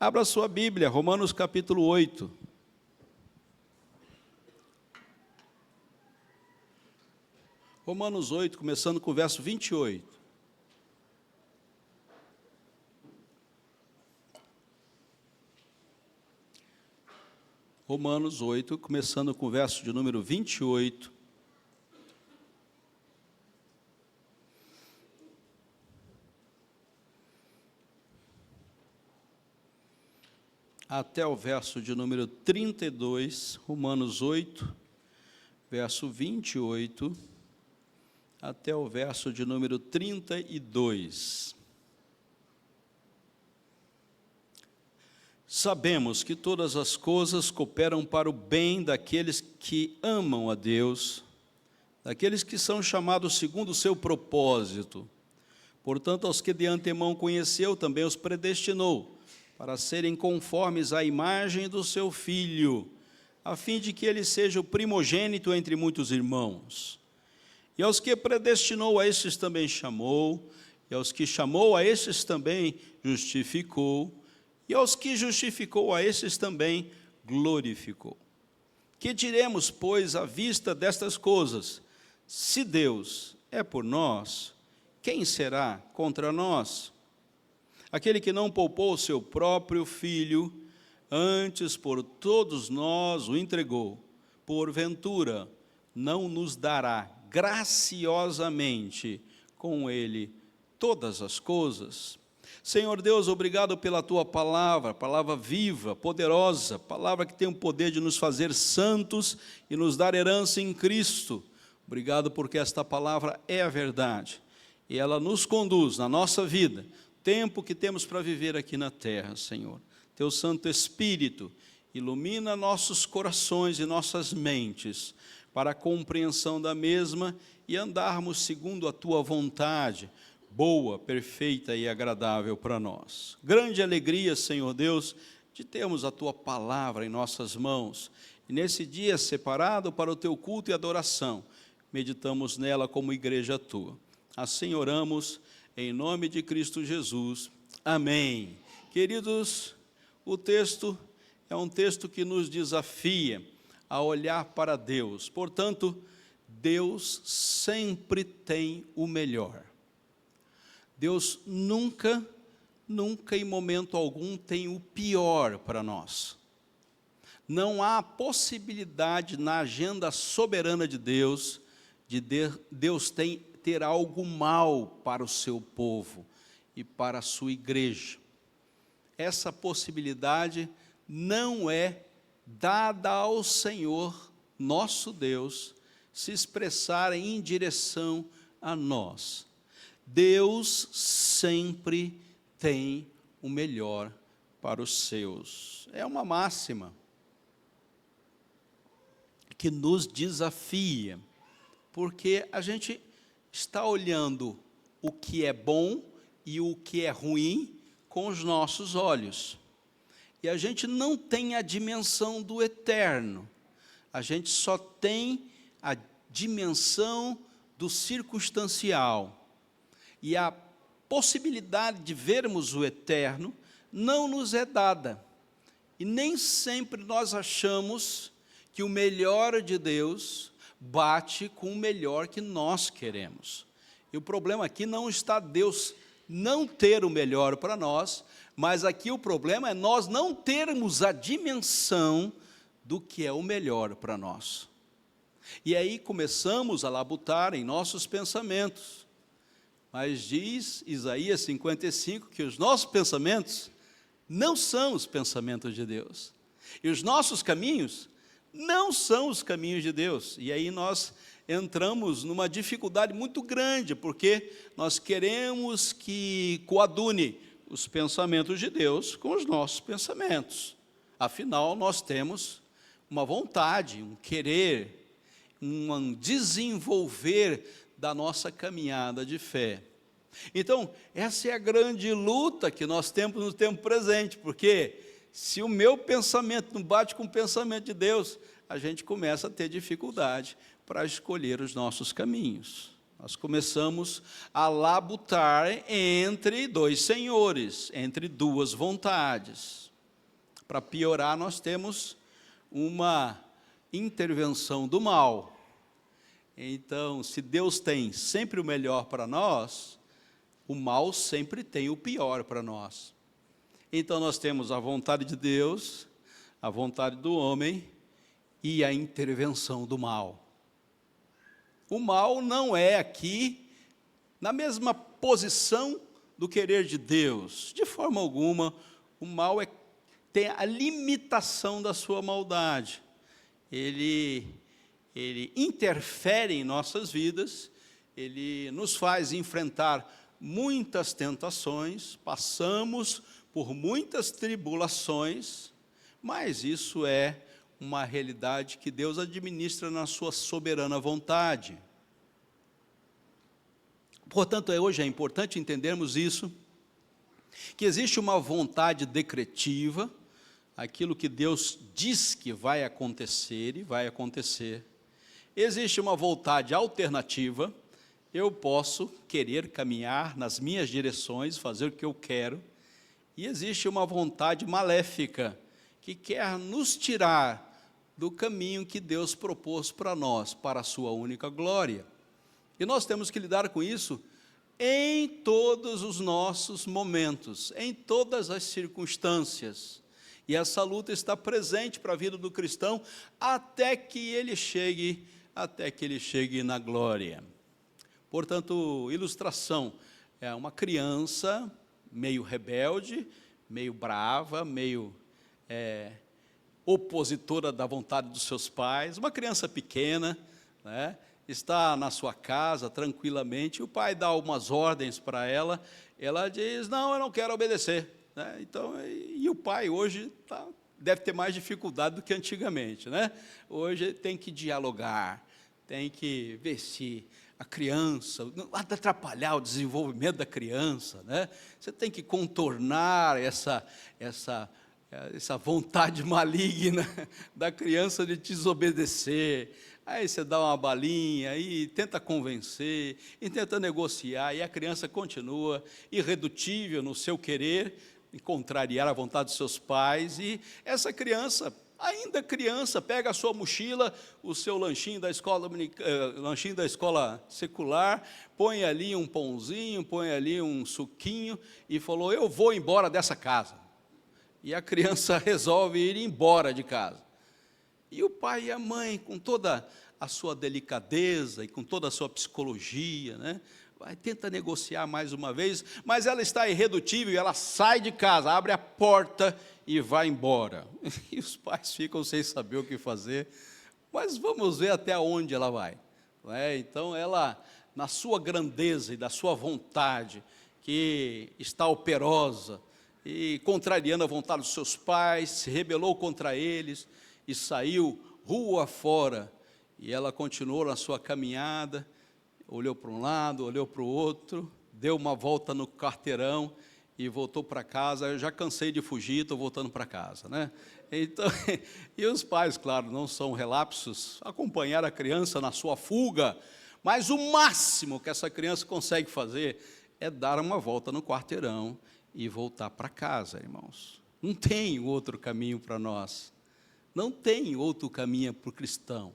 Abra sua Bíblia, Romanos capítulo 8. Romanos 8, começando com o verso 28. Romanos 8, começando com o verso de número 28. Até o verso de número 32, Romanos 8, verso 28, até o verso de número 32. Sabemos que todas as coisas cooperam para o bem daqueles que amam a Deus, daqueles que são chamados segundo o seu propósito. Portanto, aos que de antemão conheceu, também os predestinou, para serem conformes à imagem do seu Filho, a fim de que ele seja o primogênito entre muitos irmãos. E aos que predestinou, a estes também chamou, e aos que chamou, a estes também justificou, e aos que justificou, a estes também glorificou. Que diremos, pois, à vista destas coisas? Se Deus é por nós, quem será contra nós? Aquele que não poupou o seu próprio Filho, antes por todos nós o entregou, porventura não nos dará graciosamente com ele todas as coisas? Senhor Deus, obrigado pela Tua palavra, palavra viva, poderosa, palavra que tem o poder de nos fazer santos e nos dar herança em Cristo. Obrigado porque esta palavra é a verdade e ela nos conduz na nossa vida, tempo que temos para viver aqui na terra, Senhor. Teu Santo Espírito ilumina nossos corações e nossas mentes para a compreensão da mesma e andarmos segundo a Tua vontade, boa, perfeita e agradável para nós. Grande alegria, Senhor Deus, de termos a Tua palavra em nossas mãos. E nesse dia separado para o Teu culto e adoração, meditamos nela como igreja Tua. Assim oramos, em nome de Cristo Jesus. Amém. Queridos, o texto é um texto que nos desafia a olhar para Deus. Portanto, Deus sempre tem o melhor. Deus nunca em momento algum tem o pior para nós. Não há possibilidade na agenda soberana de Deus, Deus ter algo mal para o seu povo e para a sua igreja. Essa possibilidade não é dada ao Senhor, nosso Deus, se expressar em direção a nós. Deus sempre tem o melhor para os seus. É uma máxima que nos desafia, porque a gente está olhando o que é bom e o que é ruim com os nossos olhos. E a gente não tem a dimensão do eterno. A gente só tem a dimensão do circunstancial. E a possibilidade de vermos o eterno não nos é dada. E nem sempre nós achamos que o melhor de Deus bate com o melhor que nós queremos. E o problema aqui não está Deus não ter o melhor para nós, mas aqui o problema é nós não termos a dimensão do que é o melhor para nós. E aí começamos a labutar em nossos pensamentos. Mas diz Isaías 55 que os nossos pensamentos não são os pensamentos de Deus. E os nossos caminhos não são os caminhos de Deus. E aí nós entramos numa dificuldade muito grande, porque nós queremos que coadune os pensamentos de Deus com os nossos pensamentos. Afinal, nós temos uma vontade, um querer, um desenvolver da nossa caminhada de fé. Então, essa é a grande luta que nós temos no tempo presente, porque se o meu pensamento não bate com o pensamento de Deus, a gente começa a ter dificuldade para escolher os nossos caminhos. Nós começamos a labutar entre dois senhores, entre duas vontades. para piorar, nós temos uma intervenção do mal. Então, se Deus tem sempre o melhor para nós, o mal sempre tem o pior para nós. Então, nós temos a vontade de Deus, a vontade do homem e a intervenção do mal. O mal não é aqui na mesma posição do querer de Deus. De forma alguma, o mal tem a limitação da sua maldade. Ele interfere em nossas vidas, ele nos faz enfrentar muitas tentações, passamos por muitas tribulações, mas isso é uma realidade que Deus administra na sua soberana vontade. Portanto, hoje é importante entendermos isso, que existe uma vontade decretiva, aquilo que Deus diz que vai acontecer e vai acontecer. Existe uma vontade alternativa, eu posso querer caminhar nas minhas direções, fazer o que eu quero, e existe uma vontade maléfica, que quer nos tirar do caminho que Deus propôs para nós, para a sua única glória. E nós temos que lidar com isso em todos os nossos momentos, em todas as circunstâncias. E essa luta está presente para a vida do cristão até que ele chegue na glória. Portanto, ilustração, é uma criança meio rebelde, meio brava, meio opositora da vontade dos seus pais, uma criança pequena, né? Está na sua casa tranquilamente, o pai dá umas ordens para ela, ela diz, não, eu não quero obedecer, né? Então, e o pai hoje deve ter mais dificuldade do que antigamente, né? Hoje tem que dialogar, tem que ver se a criança, não vai atrapalhar o desenvolvimento da criança, né? Você tem que contornar essa vontade maligna da criança de desobedecer. Aí você dá uma balinha e tenta convencer, e tenta negociar, e a criança continua irredutível no seu querer, em contrariar a vontade dos seus pais, e essa criança, ainda criança, pega a sua mochila, o seu lanchinho da escola secular, põe ali um pãozinho, põe ali um suquinho, e falou, eu vou embora dessa casa. E a criança resolve ir embora de casa. E o pai e a mãe, com toda a sua delicadeza e com toda a sua psicologia, né, tenta negociar mais uma vez, mas ela está irredutível, ela sai de casa, abre a porta e vai embora. E os pais ficam sem saber o que fazer, mas vamos ver até onde ela vai. Então, ela, na sua grandeza e da sua vontade, que está operosa, e contrariando a vontade dos seus pais, se rebelou contra eles, e saiu rua fora, e ela continuou na sua caminhada, olhou para um lado, olhou para o outro, deu uma volta no quarteirão e voltou para casa. Eu já cansei de fugir, estou voltando para casa, né? Então, e os pais, claro, não são relapsos, acompanhar a criança na sua fuga, mas o máximo que essa criança consegue fazer é dar uma volta no quarteirão e voltar para casa, irmãos. Não tem outro caminho para nós. Não tem outro caminho para o cristão.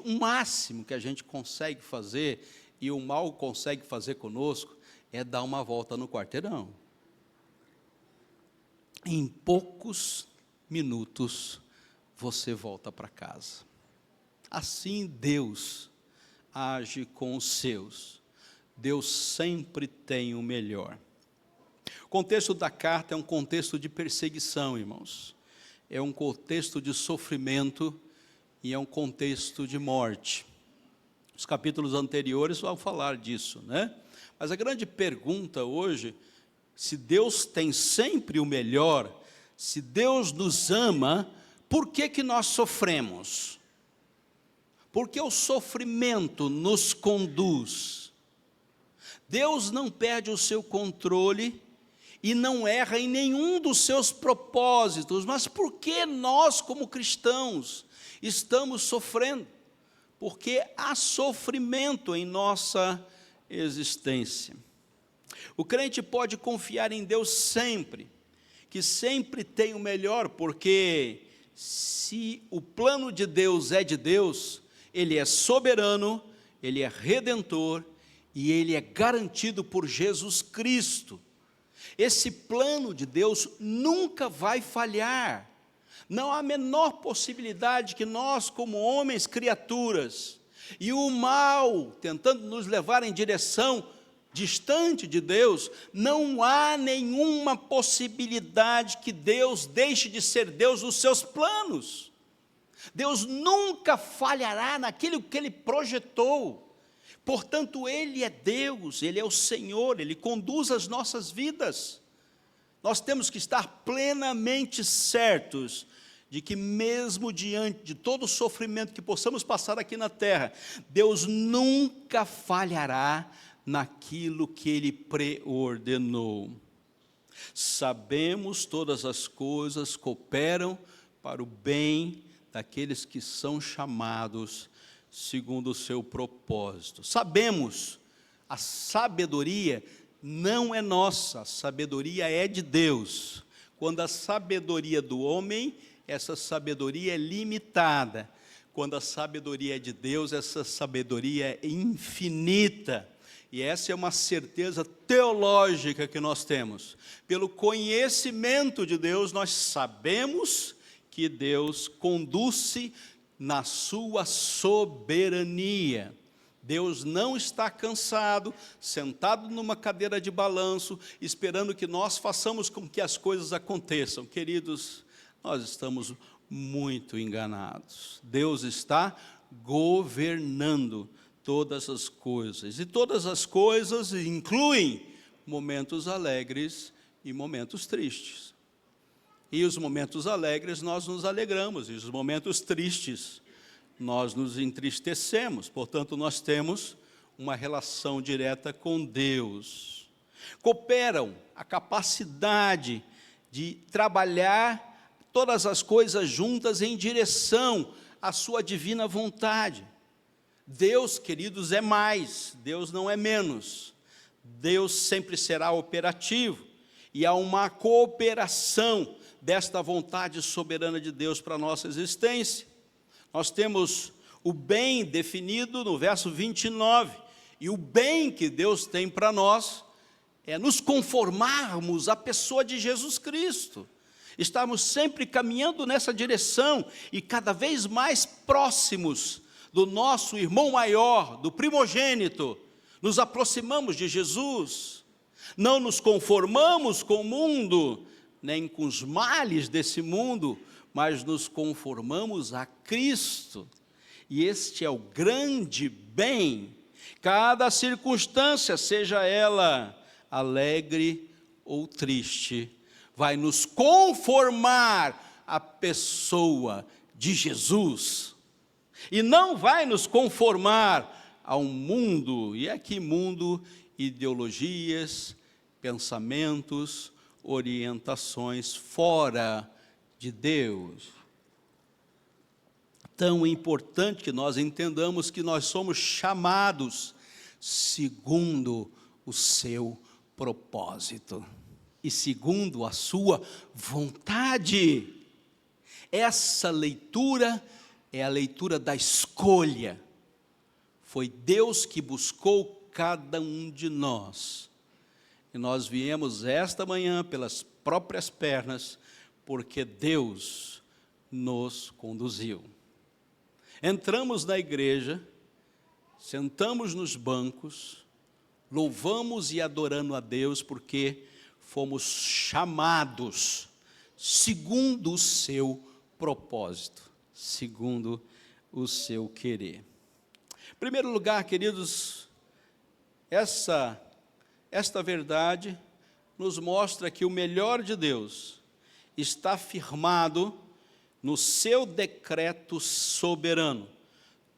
O máximo que a gente consegue fazer, e o mal consegue fazer conosco, é dar uma volta no quarteirão. Em poucos minutos, você volta para casa. Assim Deus age com os seus. Deus sempre tem o melhor. O contexto da carta é um contexto de perseguição, irmãos. É um contexto de sofrimento e é um contexto de morte. Os capítulos anteriores vão falar disso, né? Mas a grande pergunta hoje, se Deus tem sempre o melhor, se Deus nos ama, por que nós sofremos? Porque o sofrimento nos conduz. Deus não perde o seu controle e não erra em nenhum dos seus propósitos, mas por que nós, como cristãos, estamos sofrendo? Porque há sofrimento em nossa existência. O crente pode confiar em Deus sempre, que sempre tem o melhor, porque se o plano de Deus é de Deus, ele é soberano, ele é redentor e ele é garantido por Jesus Cristo. Esse plano de Deus nunca vai falhar. Não há a menor possibilidade que nós, como homens, criaturas, e o mal tentando nos levar em direção distante de Deus, não há nenhuma possibilidade que Deus deixe de ser Deus nos seus planos. Deus nunca falhará naquilo que Ele projetou. Portanto, Ele é Deus, Ele é o Senhor, Ele conduz as nossas vidas. Nós temos que estar plenamente certos de que mesmo diante de todo o sofrimento que possamos passar aqui na terra, Deus nunca falhará naquilo que Ele preordenou. Sabemos todas as coisas cooperam para o bem daqueles que são chamados segundo o seu propósito. Sabemos, a sabedoria não é nossa, a sabedoria é de Deus. Quando a sabedoria do homem, essa sabedoria é limitada. Quando a sabedoria é de Deus, essa sabedoria é infinita. E essa é uma certeza teológica que nós temos. Pelo conhecimento de Deus, nós sabemos que Deus conduz na sua soberania. Deus não está cansado, sentado numa cadeira de balanço, esperando que nós façamos com que as coisas aconteçam. Queridos, nós estamos muito enganados. Deus está governando todas as coisas, e todas as coisas incluem momentos alegres e momentos tristes. E os momentos alegres nós nos alegramos, e os momentos tristes nós nos entristecemos. Portanto, nós temos uma relação direta com Deus. Cooperam a capacidade de trabalhar todas as coisas juntas em direção à sua divina vontade. Deus, queridos, é mais, Deus não é menos. Deus sempre será operativo, e há uma cooperação desta vontade soberana de Deus para a nossa existência. Nós temos o bem definido no verso 29, e o bem que Deus tem para nós é nos conformarmos à pessoa de Jesus Cristo. Estamos sempre caminhando nessa direção, e cada vez mais próximos do nosso irmão maior, do primogênito, nos aproximamos de Jesus. Não nos conformamos com o mundo, nem com os males desse mundo, mas nos conformamos a Cristo. E este é o grande bem. Cada circunstância, seja ela alegre ou triste, vai nos conformar à pessoa de Jesus. E não vai nos conformar ao mundo, e aqui mundo, ideologias, pensamentos, orientações fora de Deus. Tão importante que nós entendamos que nós somos chamados segundo o seu propósito e segundo a sua vontade. Essa leitura é a leitura da escolha. Foi Deus que buscou cada um de nós. E nós viemos esta manhã pelas próprias pernas, porque Deus nos conduziu. Entramos na igreja, sentamos nos bancos, louvamos e adorando a Deus, porque fomos chamados segundo o seu propósito, segundo o seu querer. Em primeiro lugar, queridos, esta verdade nos mostra que o melhor de Deus está firmado no seu decreto soberano.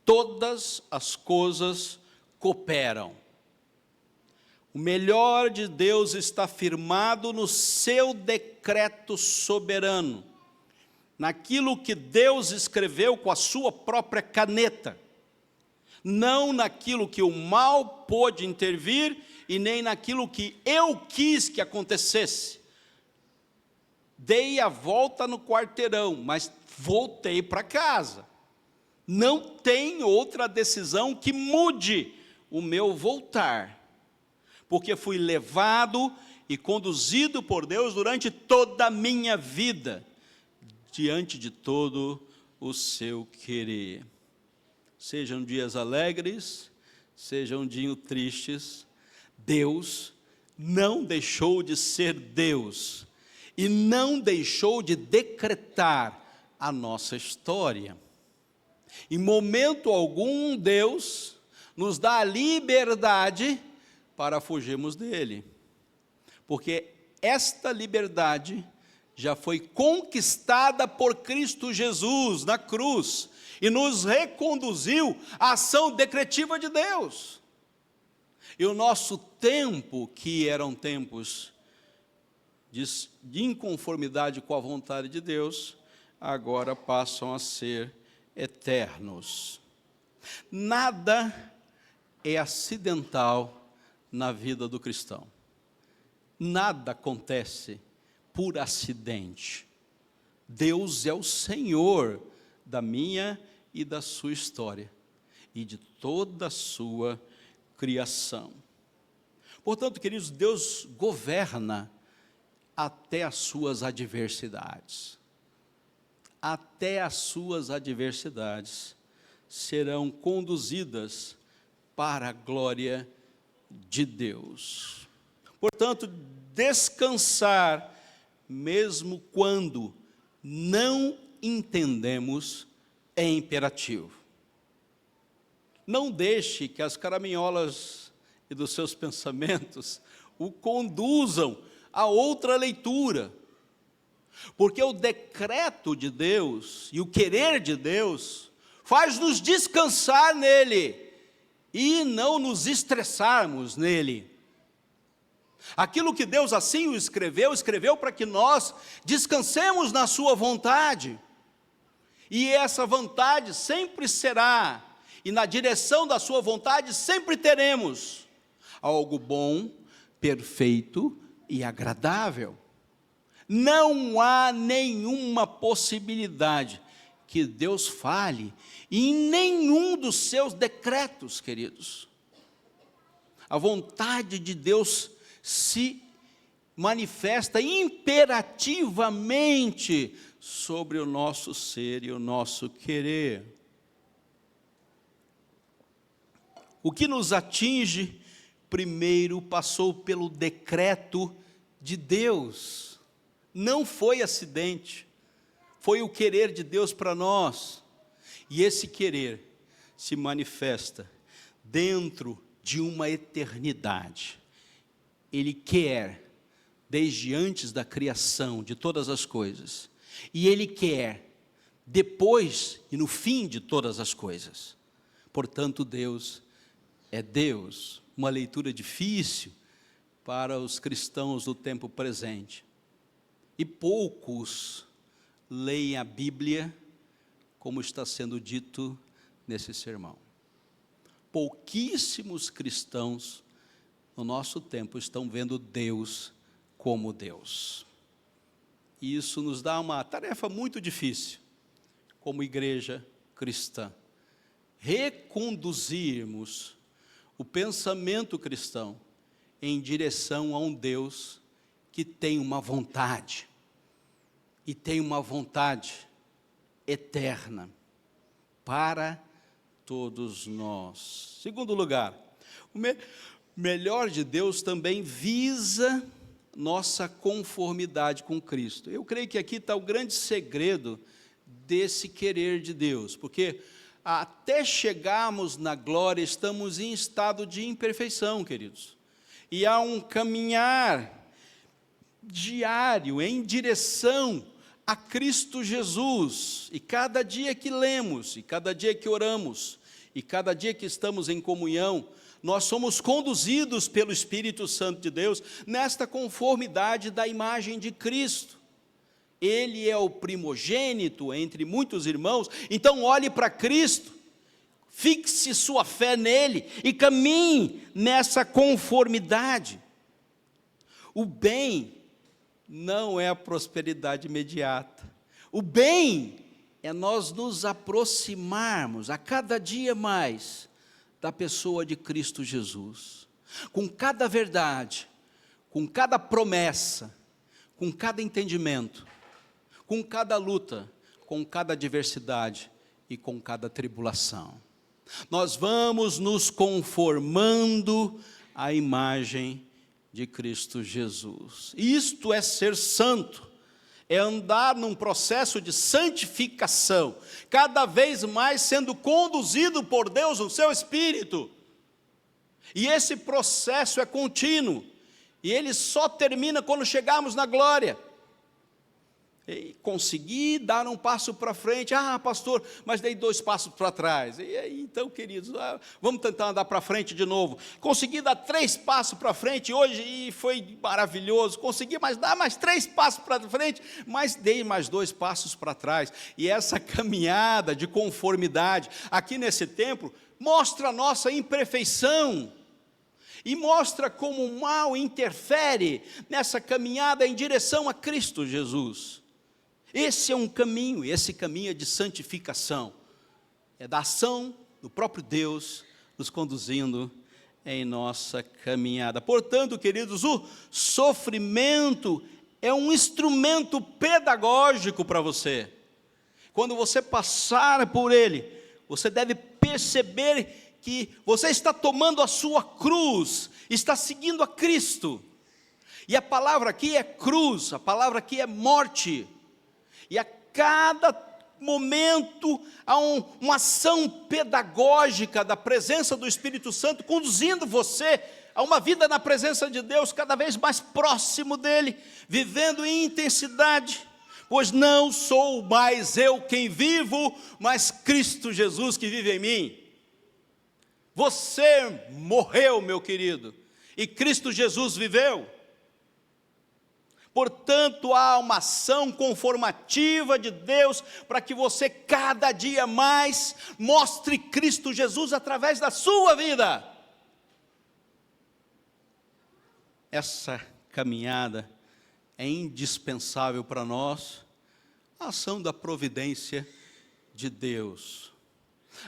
Todas as coisas cooperam. O melhor de Deus está firmado no seu decreto soberano, naquilo que Deus escreveu com a sua própria caneta, não naquilo que o mal pôde intervir e nem naquilo que eu quis que acontecesse. dei a volta no quarteirão, mas voltei para casa. Não tem outra decisão que mude o meu voltar, porque fui levado e conduzido por Deus durante toda a minha vida, diante de todo o seu querer. Sejam dias alegres, sejam dias tristes, Deus não deixou de ser Deus e não deixou de decretar a nossa história. Em momento algum, Deus nos dá a liberdade para fugirmos dele, porque esta liberdade já foi conquistada por Cristo Jesus na cruz e nos reconduziu à ação decretiva de Deus. E o nosso tempo, que eram tempos de inconformidade com a vontade de Deus, agora passam a ser eternos. Nada é acidental na vida do cristão. Nada acontece por acidente. Deus é o Senhor da minha e da sua história e de toda a sua criação. Portanto, queridos, Deus governa até as suas adversidades. Até as suas adversidades serão conduzidas para a glória de Deus. Portanto, descansar, mesmo quando não entendemos, é imperativo. Não deixe que as caraminholas e dos seus pensamentos o conduzam a outra leitura, porque o decreto de Deus e o querer de Deus faz-nos descansar nele e não nos estressarmos nele. Aquilo que Deus assim o escreveu para que nós descansemos na sua vontade, e essa vontade sempre será, e na direção da sua vontade sempre teremos algo bom, perfeito e agradável. Não há nenhuma possibilidade que Deus fale em nenhum dos seus decretos, queridos. A vontade de Deus se manifesta imperativamente sobre o nosso ser e o nosso querer. O que nos atinge, primeiro passou pelo decreto de Deus. Não foi acidente, foi o querer de Deus para nós. E esse querer se manifesta dentro de uma eternidade. Ele quer, desde antes da criação de todas as coisas, e Ele quer, depois e no fim de todas as coisas. Portanto, Deus é Deus. Uma leitura difícil para os cristãos do tempo presente. E poucos leem a Bíblia como está sendo dito nesse sermão. Pouquíssimos cristãos no nosso tempo estão vendo Deus como Deus. E isso nos dá uma tarefa muito difícil, como igreja cristã. Reconduzirmos o pensamento cristão em direção a um Deus que tem uma vontade, e tem uma vontade eterna para todos nós. Segundo lugar, o melhor de Deus também visa nossa conformidade com Cristo. Eu creio que aqui está o grande segredo desse querer de Deus, porque até chegarmos na glória, estamos em estado de imperfeição, queridos. E há um caminhar diário em direção a Cristo Jesus. E cada dia que lemos, e cada dia que oramos, e cada dia que estamos em comunhão, nós somos conduzidos pelo Espírito Santo de Deus nesta conformidade da imagem de Cristo. Ele é o primogênito entre muitos irmãos, então olhe para Cristo, fixe sua fé nele e caminhe nessa conformidade. O bem não é a prosperidade imediata. O bem é nós nos aproximarmos a cada dia mais da pessoa de Cristo Jesus, com cada verdade, com cada promessa, com cada entendimento, com cada luta, com cada adversidade e com cada tribulação. Nós vamos nos conformando à imagem de Cristo Jesus. Isto é ser santo, é andar num processo de santificação, cada vez mais sendo conduzido por Deus no seu Espírito. E esse processo é contínuo, e ele só termina quando chegarmos na glória. E consegui dar um passo para frente, pastor, mas dei 2 passos para trás. E aí, então, queridos, vamos tentar andar para frente de novo. Consegui dar 3 passos para frente hoje e foi maravilhoso. Consegui dar mais 3 passos para frente, mas dei mais 2 passos para trás. E essa caminhada de conformidade aqui nesse templo mostra a nossa imperfeição e mostra como o mal interfere nessa caminhada em direção a Cristo Jesus. Esse é um caminho, e esse caminho é de santificação, é da ação do próprio Deus nos conduzindo em nossa caminhada. Portanto, queridos, o sofrimento é um instrumento pedagógico para você. Quando você passar por ele, você deve perceber que você está tomando a sua cruz, está seguindo a Cristo. E a palavra aqui é cruz, a palavra aqui é morte. E a cada momento há uma ação pedagógica da presença do Espírito Santo, conduzindo você a uma vida na presença de Deus, cada vez mais próximo dEle, vivendo em intensidade, pois não sou mais eu quem vivo, mas Cristo Jesus que vive em mim. Você morreu, meu querido, e Cristo Jesus viveu. Portanto, há uma ação conformativa de Deus para que você cada dia mais mostre Cristo Jesus através da sua vida. Essa caminhada é indispensável para nós, a ação da providência de Deus.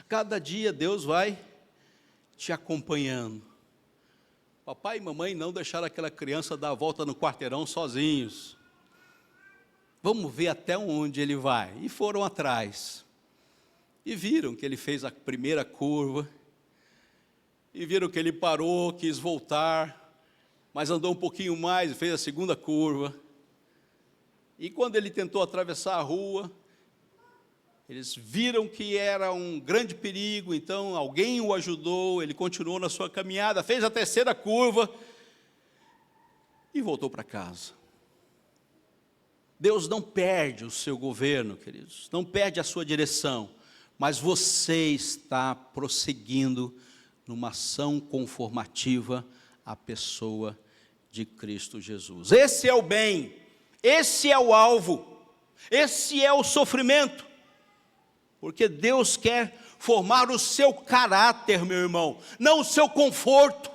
Cada dia Deus vai te acompanhando. Papai e mamãe não deixaram aquela criança dar a volta no quarteirão sozinhos. Vamos ver até onde ele vai. E foram atrás. E viram que ele fez a primeira curva. E viram que ele parou, quis voltar. Mas andou um pouquinho mais e fez a segunda curva. E quando ele tentou atravessar a rua, eles viram que era um grande perigo, então alguém o ajudou, ele continuou na sua caminhada, fez a terceira curva e voltou para casa. Deus não perde o seu governo, queridos, não perde a sua direção, mas você está prosseguindo numa ação conformativa à pessoa de Cristo Jesus. Esse é o bem, esse é o alvo, esse é o sofrimento. Porque Deus quer formar o seu caráter, meu irmão, não o seu conforto.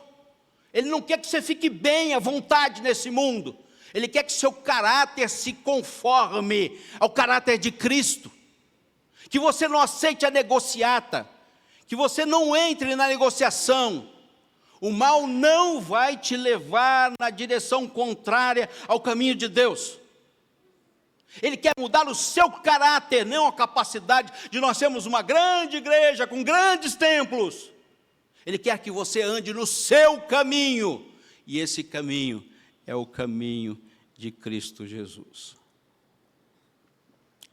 Ele não quer que você fique bem à vontade nesse mundo. Ele quer que seu caráter se conforme ao caráter de Cristo. Que você não aceite a negociata, que você não entre na negociação. O mal não vai te levar na direção contrária ao caminho de Deus. Ele quer mudar o seu caráter, não a capacidade de nós sermos uma grande igreja com grandes templos. Ele quer que você ande no seu caminho, e esse caminho é o caminho de Cristo Jesus.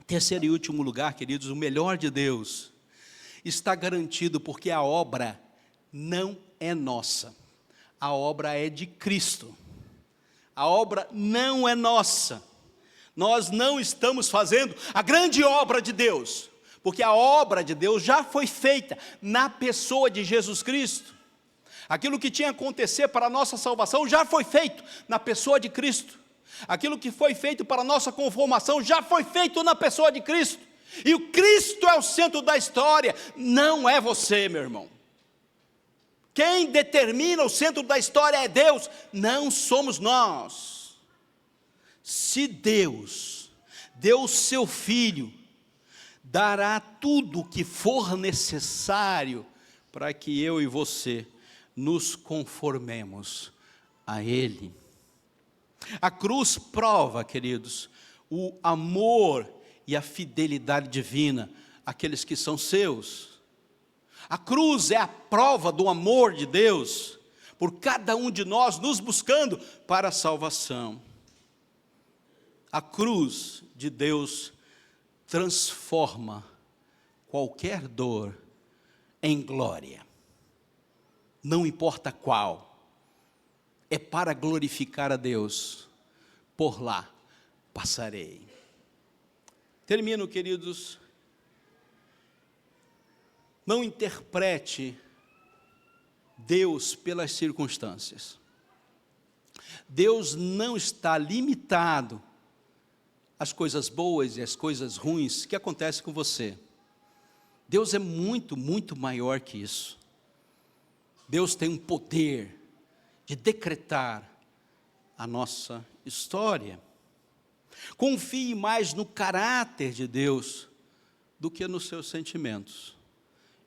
Terceiro e último lugar, queridos, o melhor de Deus está garantido porque a obra não é nossa, a obra é de Cristo. A obra não é nossa. Nós não estamos fazendo a grande obra de Deus, porque a obra de Deus já foi feita na pessoa de Jesus Cristo. Aquilo que tinha que acontecer para a nossa salvação já foi feito na pessoa de Cristo. Aquilo que foi feito para a nossa conformação já foi feito na pessoa de Cristo. E o Cristo é o centro da história, não é você, meu irmão. Quem determina o centro da história é Deus, não somos nós. se Deus deu o seu Filho, dará tudo o que for necessário para que eu e você nos conformemos a Ele. A cruz prova, queridos, o amor e a fidelidade divina àqueles que são seus. A cruz é a prova do amor de Deus por cada um de nós, nos buscando para a salvação. A cruz de Deus transforma qualquer dor em glória, não importa qual, é para glorificar a Deus, por lá passarei. Termino, queridos, não interprete Deus pelas circunstâncias. Deus não está limitado às coisas boas e às coisas ruins que acontecem com você. Deus é muito, muito maior que isso. Deus tem um poder de decretar a nossa história. Confie mais no caráter de Deus do que nos seus sentimentos.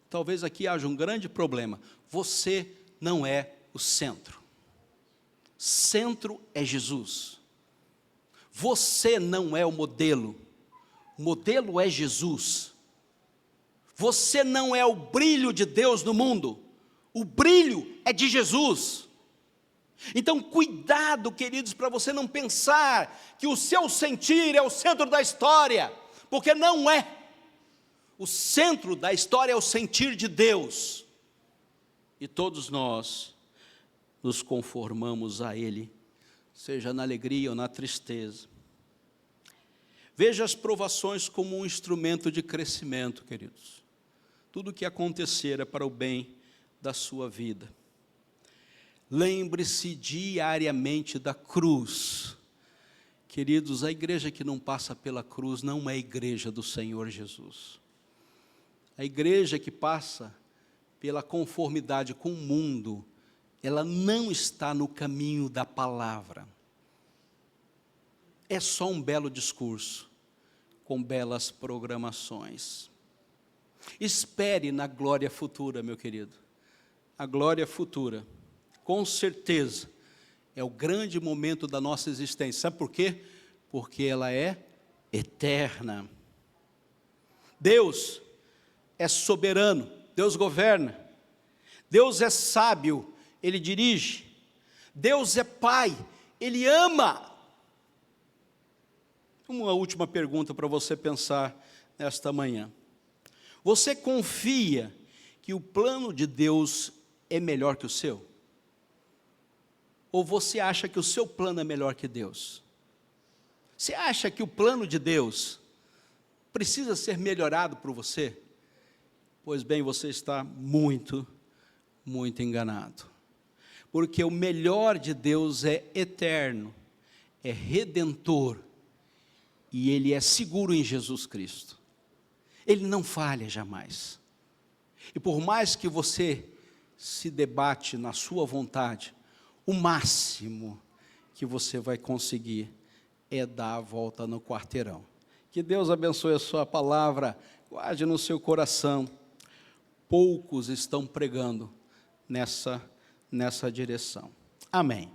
Talvez aqui haja um grande problema. Você não é o centro. Centro é Jesus. Você não é o modelo é Jesus. Você não é o brilho de Deus no mundo, o brilho é de Jesus. Então cuidado, queridos, para você não pensar que o seu sentir é o centro da história, porque não é. O centro da história é o sentir de Deus, e todos nós nos conformamos a Ele, seja na alegria ou na tristeza. Veja as provações como um instrumento de crescimento, queridos. Tudo o que acontecer é para o bem da sua vida. Lembre-se diariamente da cruz. Queridos, a igreja que não passa pela cruz não é a igreja do Senhor Jesus. A igreja que passa pela conformidade com o mundo, ela não está no caminho da palavra. É só um belo discurso, com belas programações. Espere na glória futura, meu querido. A glória futura, com certeza, é o grande momento da nossa existência. Sabe por quê? Porque ela é eterna. Deus é soberano, Deus governa. Deus é sábio, Ele dirige. Deus é Pai, Ele ama. Uma última pergunta para você pensar nesta manhã. Você confia que o plano de Deus é melhor que o seu? Ou você acha que o seu plano é melhor que Deus? Você acha que o plano de Deus precisa ser melhorado por você? Pois bem, você está muito, muito enganado. Porque o melhor de Deus é eterno, é redentor, e Ele é seguro em Jesus Cristo. Ele não falha jamais. E por mais que você se debate na sua vontade, o máximo que você vai conseguir é dar a volta no quarteirão. Que Deus abençoe a sua palavra, guarde no seu coração. Poucos estão pregando nessa direção. Amém.